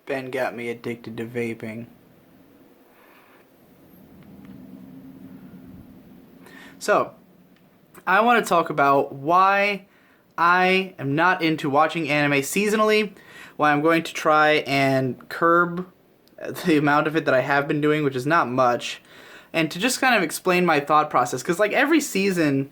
Ben got me addicted to vaping. So, I want to talk about why I am not into watching anime seasonally, why I'm going to try and curb the amount of it that I have been doing, which is not much, and to just kind of explain my thought process. Because, like, every season,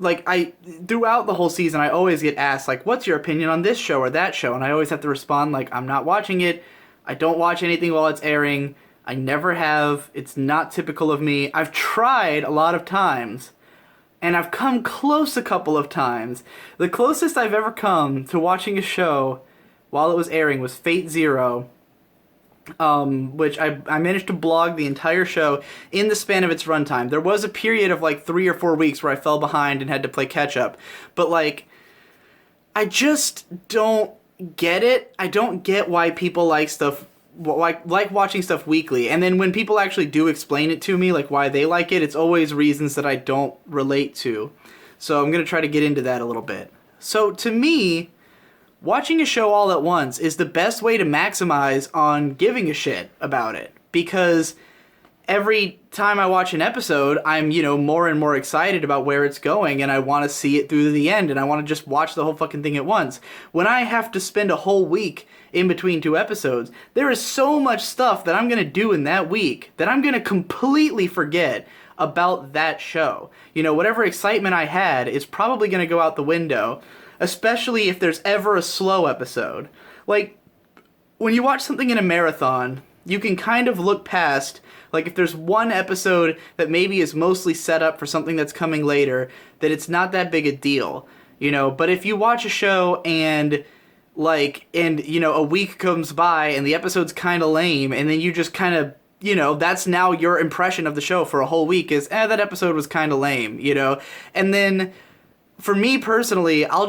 throughout the whole season, I always get asked, like, what's your opinion on this show or that show? And I always have to respond, like, I'm not watching it. I don't watch anything while it's airing. I never have. It's not typical of me. I've tried a lot of times, and I've come close a couple of times. The closest I've ever come to watching a show while it was airing was Fate Zero, which I managed to blog the entire show in the span of its runtime. There was a period of like 3 or 4 weeks where I fell behind and had to play catch up. But like, I just don't get it. I don't get why people like stuff, like watching stuff weekly. And then when people actually do explain it to me, like why they like it, it's always reasons that I don't relate to. So I'm going to try to get into that a little bit. So to me, watching a show all at once is the best way to maximize on giving a shit about it. Because every time I watch an episode, I'm, more and more excited about where it's going, and I want to see it through to the end, and I want to just watch the whole fucking thing at once. When I have to spend a whole week in between 2 episodes, there is so much stuff that I'm going to do in that week that I'm going to completely forget about that show. Whatever excitement I had is probably going to go out the window, especially if there's ever a slow episode. Like, when you watch something in a marathon, you can kind of look past, like, if there's one episode that maybe is mostly set up for something that's coming later, that it's not that big a deal, But if you watch a show and, a week comes by and the episode's kind of lame, and then you just kind of, that's now your impression of the show for a whole week is, that episode was kind of lame, And then, for me personally, I'll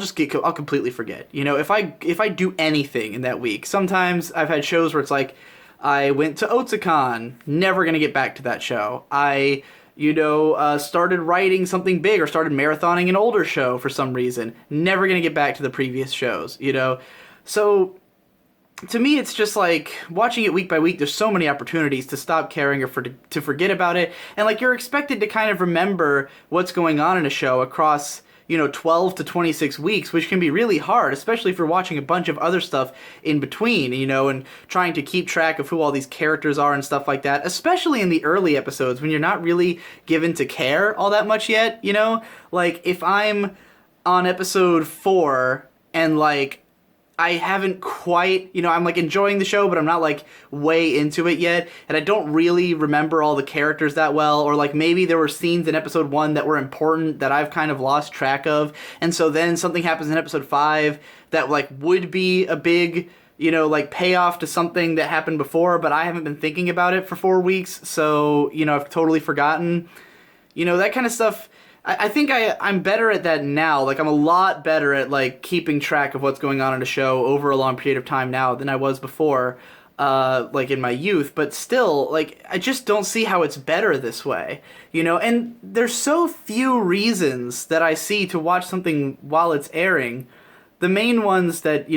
completely forget. If I do anything in that week, sometimes I've had shows where it's like, I went to Otsukan, never gonna get back to that show. I, started writing something big or started marathoning an older show for some reason, never gonna get back to the previous shows, So, to me, it's just like, watching it week by week, there's so many opportunities to stop caring or to forget about it, and like, you're expected to kind of remember what's going on in a show across 12 to 26 weeks, which can be really hard, especially if you're watching a bunch of other stuff in between, and trying to keep track of who all these characters are and stuff like that, especially in the early episodes when you're not really given to care all that much yet, Like, if I'm on episode 4 and, like, I haven't quite, I'm like enjoying the show, but I'm not like way into it yet, and I don't really remember all the characters that well, or like maybe there were scenes in episode 1 that were important that I've kind of lost track of, and so then something happens in episode 5 that like would be a big, like payoff to something that happened before, but I haven't been thinking about it for 4 weeks, so, I've totally forgotten. That kind of stuff. I think I'm better at that now. Like, I'm a lot better at, like, keeping track of what's going on in a show over a long period of time now than I was before, like, in my youth. But still, like, I just don't see how it's better this way, And there's so few reasons that I see to watch something while it's airing. The main ones that,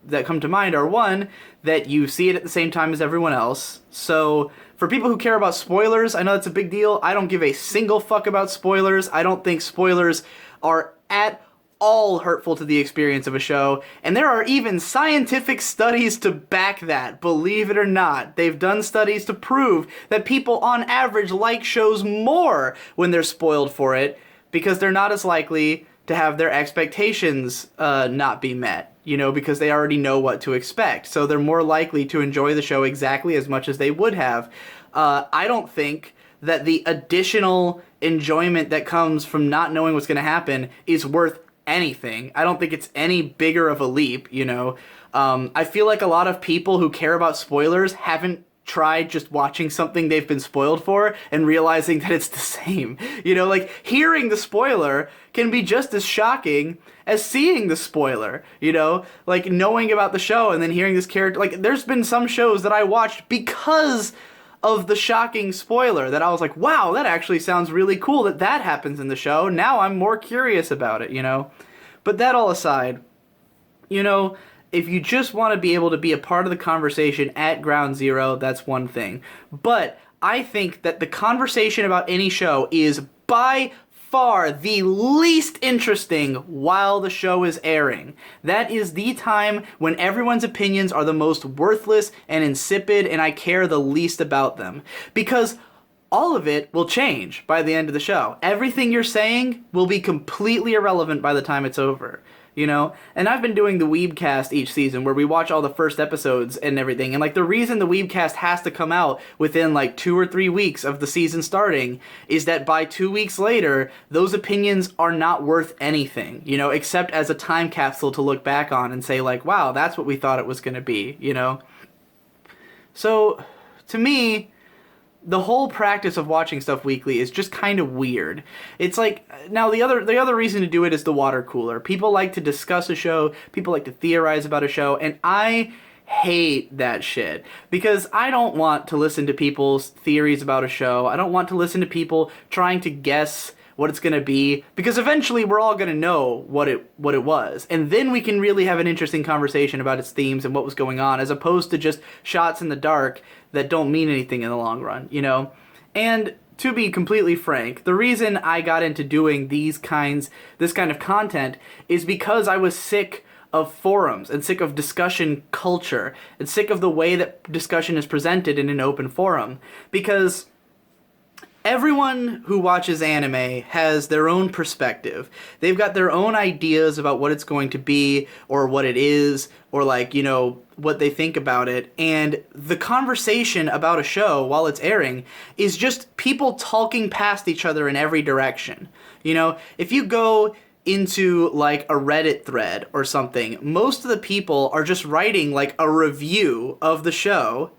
that come to mind are, one, that you see it at the same time as everyone else. So, for people who care about spoilers, I know that's a big deal. I don't give a single fuck about spoilers. I don't think spoilers are at all hurtful to the experience of a show. And there are even scientific studies to back that, believe it or not. They've done studies to prove that people on average like shows more when they're spoiled for it, because they're not as likely to have their expectations not be met. Because they already know what to expect. So they're more likely to enjoy the show exactly as much as they would have. I don't think that the additional enjoyment that comes from not knowing what's going to happen is worth anything. I don't think it's any bigger of a leap, I feel like a lot of people who care about spoilers haven't tried just watching something they've been spoiled for and realizing that it's the same. Like, hearing the spoiler can be just as shocking as seeing the spoiler, Like, knowing about the show and then hearing this character. Like, there's been some shows that I watched because of the shocking spoiler that I was like, wow, that actually sounds really cool that happens in the show. Now I'm more curious about it, But that all aside, if you just want to be able to be a part of the conversation at ground zero, that's one thing. But I think that the conversation about any show is by far the least interesting while the show is airing. That is the time when everyone's opinions are the most worthless and insipid, and I care the least about them. Because all of it will change by the end of the show. Everything you're saying will be completely irrelevant by the time it's over. You know? And I've been doing the Weebcast each season where we watch all the first episodes and everything. And, like, the reason the Weebcast has to come out within, like, 2 or 3 weeks of the season starting is that by 2 weeks later, those opinions are not worth anything, you know, except as a time capsule to look back on and say, like, wow, that's what we thought it was going to be, you know? So, to me, the whole practice of watching stuff weekly is just kind of weird. It's like, now the other reason to do it is the water cooler. People like to discuss a show, people like to theorize about a show, and I hate that shit. Because I don't want to listen to people's theories about a show. I don't want to listen to people trying to guess what it's going to be, because eventually we're all going to know what it was, and then we can really have an interesting conversation about its themes and what was going on, as opposed to just shots in the dark that don't mean anything in the long run, you know? And to be completely frank, the reason I got into doing this kind of content is because I was sick of forums and sick of discussion culture and sick of the way that discussion is presented in an open forum, because everyone who watches anime has their own perspective. They've got their own ideas about what it's going to be, or what it is, or, like, you know, what they think about it. And the conversation about a show while it's airing is just people talking past each other in every direction. You know, if you go into, like, a Reddit thread or something, most of the people are just writing, like, a review of the show.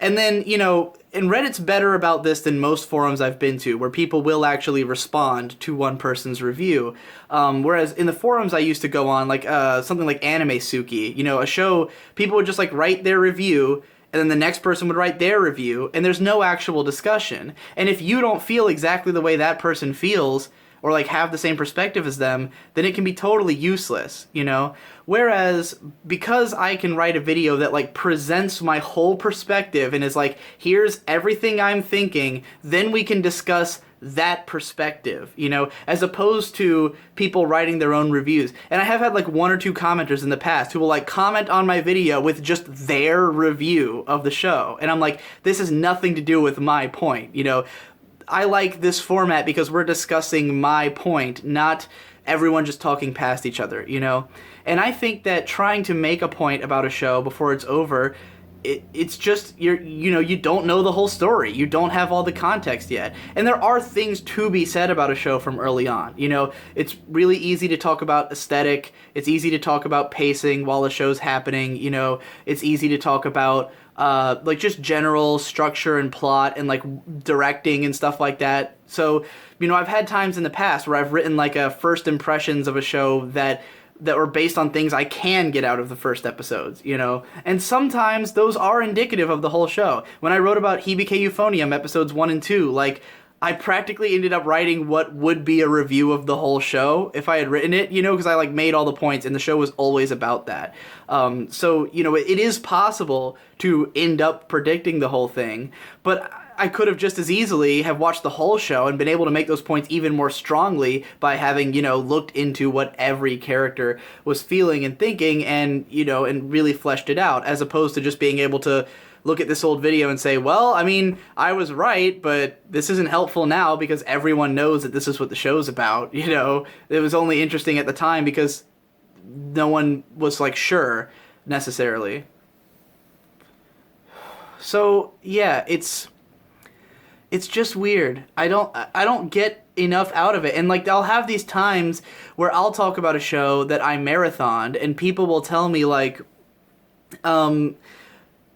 And then, you know, and Reddit's better about this than most forums I've been to, where people will actually respond to one person's review. Whereas in the forums I used to go on, like, something like Anime Suki, you know, a show, people would just, like, write their review, and then the next person would write their review, and there's no actual discussion. And if you don't feel exactly the way that person feels, or, like, have the same perspective as them, then it can be totally useless, you know? Whereas, because I can write a video that, like, presents my whole perspective and is like, here's everything I'm thinking, then we can discuss that perspective, you know, as opposed to people writing their own reviews. And I have had, like, 1 or 2 commenters in the past who will, like, comment on my video with just their review of the show. And I'm like, this has nothing to do with my point, you know? I like this format because we're discussing my point, not everyone just talking past each other, you know? And I think that trying to make a point about a show before it's over, it's just, you don't know the whole story. You don't have all the context yet. And there are things to be said about a show from early on. You know, it's really easy to talk about aesthetic. It's easy to talk about pacing while the show's happening. You know, it's easy to talk about like, just general structure and plot and, like, directing and stuff like that. So, you know, I've had times in the past where I've written, like, a first impressions of a show that were based on things I can get out of the first episodes, you know? And sometimes those are indicative of the whole show. When I wrote about Hibike Euphonium episodes 1 and 2, like, I practically ended up writing what would be a review of the whole show if I had written it, you know, because I, like, made all the points, and the show was always about that. So, you know, it is possible to end up predicting the whole thing, but I could have just as easily have watched the whole show and been able to make those points even more strongly by having, you know, looked into what every character was feeling and thinking, and, you know, and really fleshed it out, as opposed to just being able to look at this old video and say, well, I mean, I was right, but this isn't helpful now because everyone knows that this is what the show's about, you know? It was only interesting at the time because no one was, like, sure, necessarily. So, yeah, it's just weird. I don't get enough out of it. And, like, I'll have these times where I'll talk about a show that I marathoned, and people will tell me, like,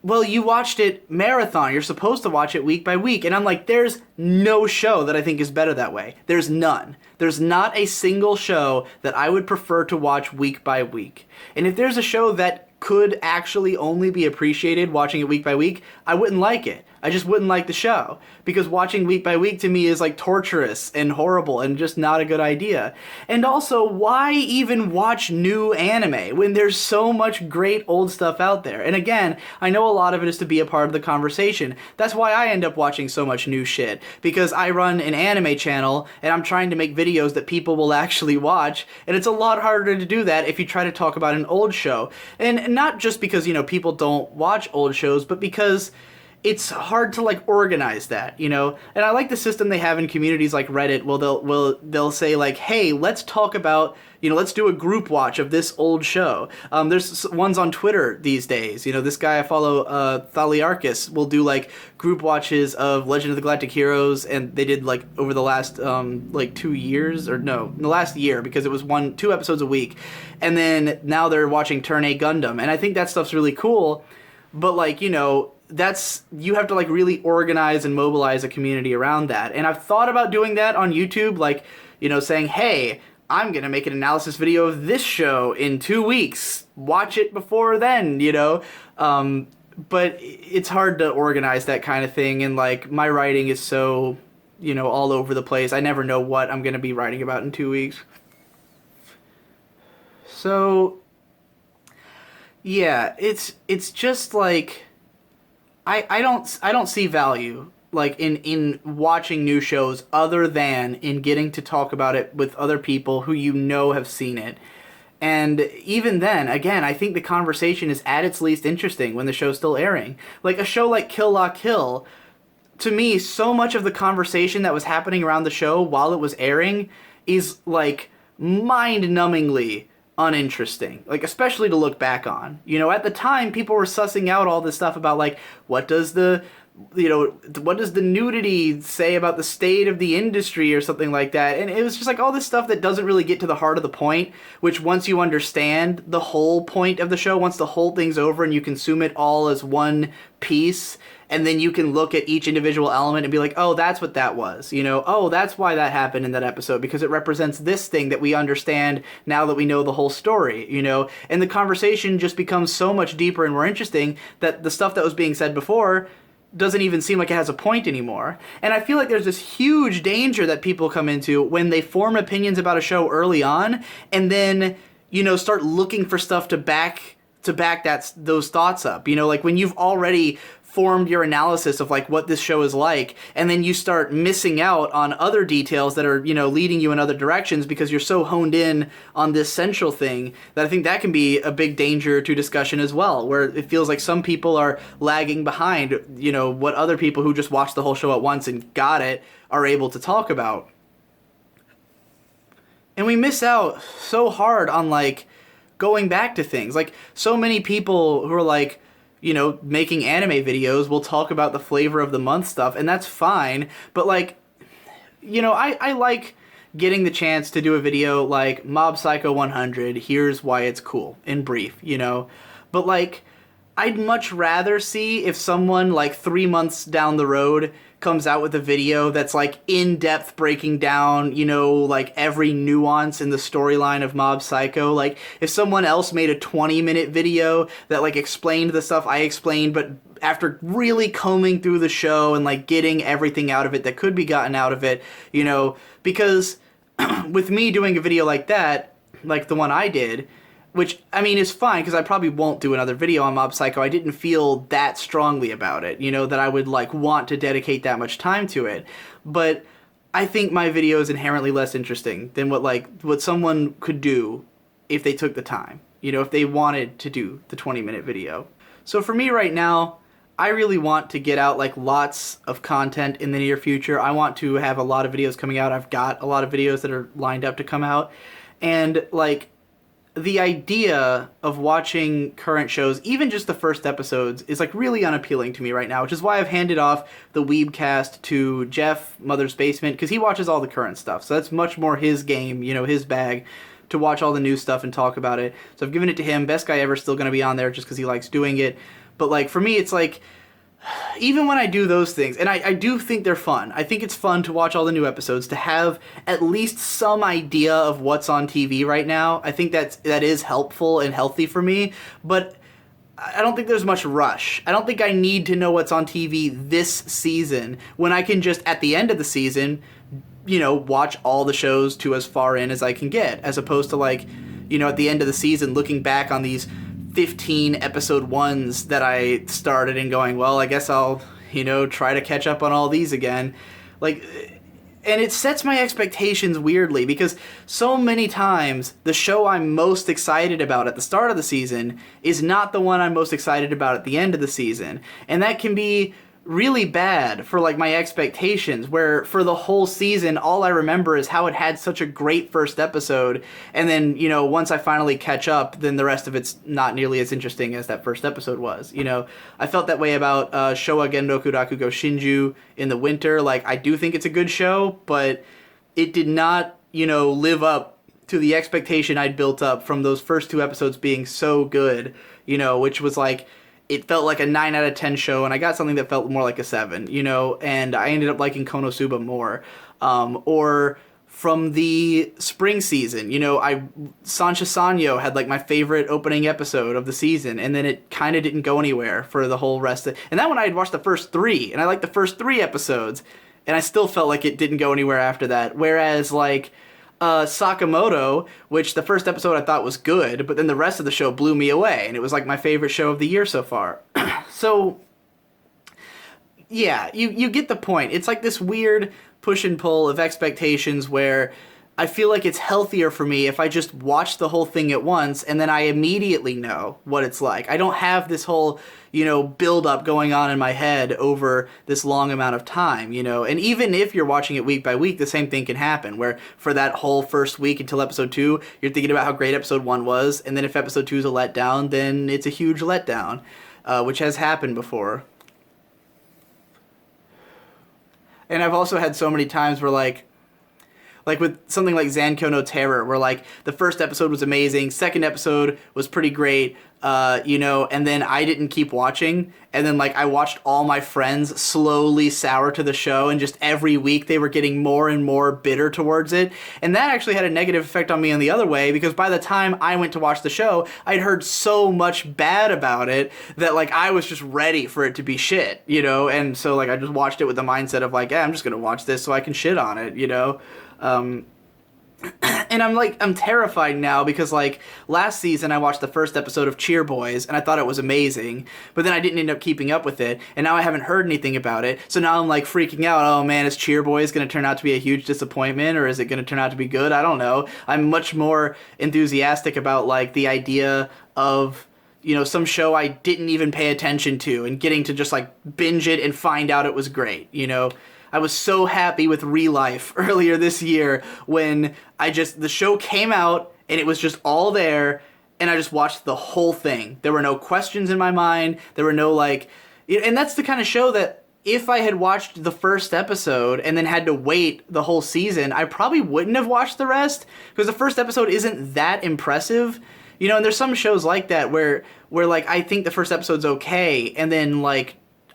well, you watched it marathon. You're supposed to watch it week by week. And I'm like, there's no show that I think is better that way. There's none. There's not a single show that I would prefer to watch week by week. And if there's a show that could actually only be appreciated watching it week by week, I wouldn't like it. I just wouldn't like the show, because watching week by week to me is like torturous and horrible and just not a good idea. And also, why even watch new anime when there's so much great old stuff out there? And again, I know a lot of it is to be a part of the conversation. That's why I end up watching so much new shit, because I run an anime channel and I'm trying to make videos that people will actually watch, and it's a lot harder to do that if you try to talk about an old show. And not just because, people don't watch old shows, but because it's hard to like organize that, And I like the system they have in communities like Reddit. They'll say like, hey, let's talk about, let's do a group watch of this old show. There's ones on Twitter these days. This guy I follow, Thaliarchus, will do like group watches of Legend of the Galactic Heroes, and they did like over the last 2 years, or no, in the last year, because it was 2 episodes a week, and then now they're watching Turn A Gundam, and I think that stuff's really cool, but like you have to like really organize and mobilize a community around that. And I've thought about doing that on YouTube, like, saying, hey, I'm going to make an analysis video of this show in 2 weeks. Watch it before then, but it's hard to organize that kind of thing. And like my writing is so, all over the place. I never know what I'm going to be writing about in 2 weeks. So yeah, it's just like, I don't see value like in watching new shows other than in getting to talk about it with other people who have seen it. And even then, again, I think the conversation is at its least interesting when the show's still airing. Like a show like Kill La Kill, to me, so much of the conversation that was happening around the show while it was airing is like mind-numbingly uninteresting, like especially to look back on. At the time people were sussing out all this stuff about like what does the nudity say about the state of the industry or something like that, and it was just like all this stuff that doesn't really get to the heart of the point, which once you understand the whole point of the show, once the whole thing's over and you consume it all as one piece, and then you can look at each individual element and be like, oh, that's what that was, oh, that's why that happened in that episode, because it represents this thing that we understand now that we know the whole story, and the conversation just becomes so much deeper and more interesting that the stuff that was being said before doesn't even seem like it has a point anymore. And I feel like there's this huge danger that people come into when they form opinions about a show early on and then, start looking for stuff to back those thoughts up. Like when you've already formed your analysis of like what this show is like, and then you start missing out on other details that are, leading you in other directions because you're so honed in on this central thing, that I think that can be a big danger to discussion as well, where it feels like some people are lagging behind, what other people who just watched the whole show at once and got it are able to talk about. And we miss out so hard on like going back to things. Like so many people who are like, making anime videos will talk about the flavor of the month stuff, and that's fine, but like, I like getting the chance to do a video like Mob Psycho 100, here's why it's cool, in brief, but like, I'd much rather see if someone like 3 months down the road comes out with a video that's like in-depth breaking down, like every nuance in the storyline of Mob Psycho. Like if someone else made a 20-minute video that like explained the stuff I explained, but after really combing through the show and like getting everything out of it that could be gotten out of it, because with me doing a video like that, like the one I did, which, I mean, is fine, because I probably won't do another video on Mob Psycho. I didn't feel that strongly about it, that I would, like, want to dedicate that much time to it. But I think my video is inherently less interesting than what someone could do if they took the time, if they wanted to do the 20-minute video. So for me right now, I really want to get out, like, lots of content in the near future. I want to have a lot of videos coming out. I've got a lot of videos that are lined up to come out. And, like, the idea of watching current shows, even just the first episodes, is like really unappealing to me right now, which is why I've handed off the Weebcast to Jeff, Mother's Basement, because he watches all the current stuff. So that's much more his game, his bag, to watch all the new stuff and talk about it. So I've given it to him. Best Guy Ever still going to be on there just because he likes doing it. But like for me, it's like, even when I do those things, and I do think they're fun. I think it's fun to watch all the new episodes, to have at least some idea of what's on TV right now. I think that is helpful and healthy for me, but I don't think there's much rush. I don't think I need to know what's on TV this season when I can just, at the end of the season, watch all the shows to as far in as I can get, as opposed to at the end of the season looking back on these 15 episode ones that I started and going, well, I guess I'll, try to catch up on all these again. And it sets my expectations weirdly, because so many times the show I'm most excited about at the start of the season is not the one I'm most excited about at the end of the season. And that can be really bad for my expectations, where for the whole season all I remember is how it had such a great first episode, and then once I finally catch up, then the rest of it's not nearly as interesting as that first episode was. I felt that way about Showa Genroku Rakugo Shinju in the winter. I do think it's a good show, but it did not live up to the expectation I'd built up from those first 2 episodes being so good, which was it felt like a 9 out of 10 show, and I got something that felt more like a 7, and I ended up liking Konosuba more. Or from the spring season, Sancha Sanyo had my favorite opening episode of the season, and then it kind of didn't go anywhere for the whole rest of it. And that one I had watched the first 3, and I liked the first 3 episodes, and I still felt like it didn't go anywhere after that. Whereas Sakamoto, which the first episode I thought was good, but then the rest of the show blew me away, and it was my favorite show of the year so far. So, yeah, you get the point. It's this weird push and pull of expectations where I feel like it's healthier for me if I just watch the whole thing at once and then I immediately know what it's like. I don't have this whole, build up going on in my head over this long amount of time, And even if you're watching it week by week, the same thing can happen, where for that whole first week until episode 2, you're thinking about how great episode 1 was, and then if episode 2 is a letdown, then it's a huge letdown, which has happened before. And I've also had so many times where with something like Zankyo no Terror, where the first episode was amazing, second episode was pretty great, and then I didn't keep watching, and then I watched all my friends slowly sour to the show, and just every week they were getting more and more bitter towards it, and that actually had a negative effect on me in the other way, because by the time I went to watch the show, I'd heard so much bad about it that I was just ready for it to be shit, and so I just watched it with the mindset of I'm just gonna watch this so I can shit on it, and I'm terrified now because last season I watched the first episode of Cheer Boys and I thought it was amazing, but then I didn't end up keeping up with it, and now I haven't heard anything about it, so now I'm freaking out. Oh man, is Cheer Boys going to turn out to be a huge disappointment, or is it going to turn out to be good? I don't know. I'm much more enthusiastic about the idea of some show I didn't even pay attention to and getting to just binge it and find out it was great, I was so happy with Real Life earlier this year when the show came out and it was just all there, and I just watched the whole thing. There were no questions in my mind. There were no and that's the kind of show that if I had watched the first episode and then had to wait the whole season, I probably wouldn't have watched the rest, because the first episode isn't that impressive. And there's some shows like that where I think the first episode's okay, and then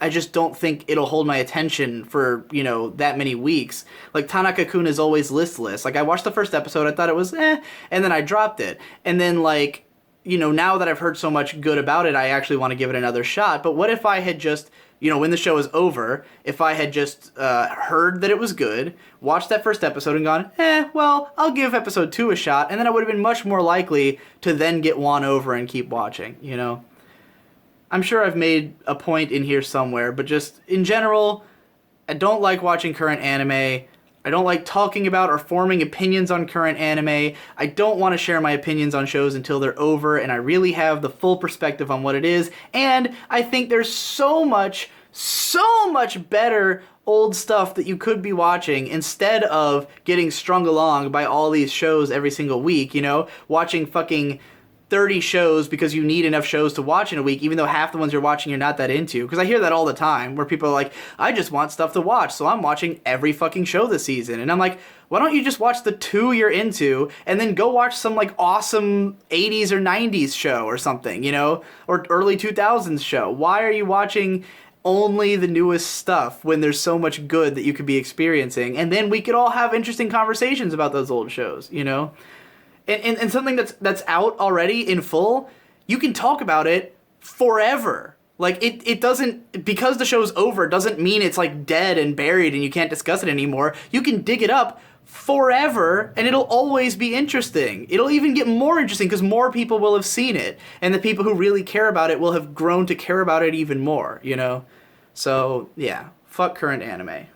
I just don't think it'll hold my attention for, that many weeks. Tanaka-kun is always listless. I watched the first episode, I thought it was and then I dropped it. And then, now that I've heard so much good about it, I actually want to give it another shot. But what if I had just, when the show is over, if I had just heard that it was good, watched that first episode and gone, well, I'll give episode 2 a shot, and then I would have been much more likely to then get won over and keep watching, I'm sure I've made a point in here somewhere, but just in general, I don't like watching current anime. I don't like talking about or forming opinions on current anime. I don't want to share my opinions on shows until they're over and I really have the full perspective on what it is. And I think there's so much better old stuff that you could be watching instead of getting strung along by all these shows every single week, watching fucking 30 shows because you need enough shows to watch in a week, even though half the ones you're watching you're not that into. Because I hear that all the time, where people are like, I just want stuff to watch, so I'm watching every fucking show this season. And I'm like, why don't you just watch the 2 you're into, and then go watch some, awesome 80s or 90s show or something, or early 2000s show? Why are you watching only the newest stuff when there's so much good that you could be experiencing, and then we could all have interesting conversations about those old shows, you know? And something that's out already in full, you can talk about it forever. Like, it doesn't, because the show's over, doesn't mean it's like dead and buried and you can't discuss it anymore. You can dig it up forever and it'll always be interesting. It'll even get more interesting because more people will have seen it, and the people who really care about it will have grown to care about it even more, you know? So, yeah, fuck current anime.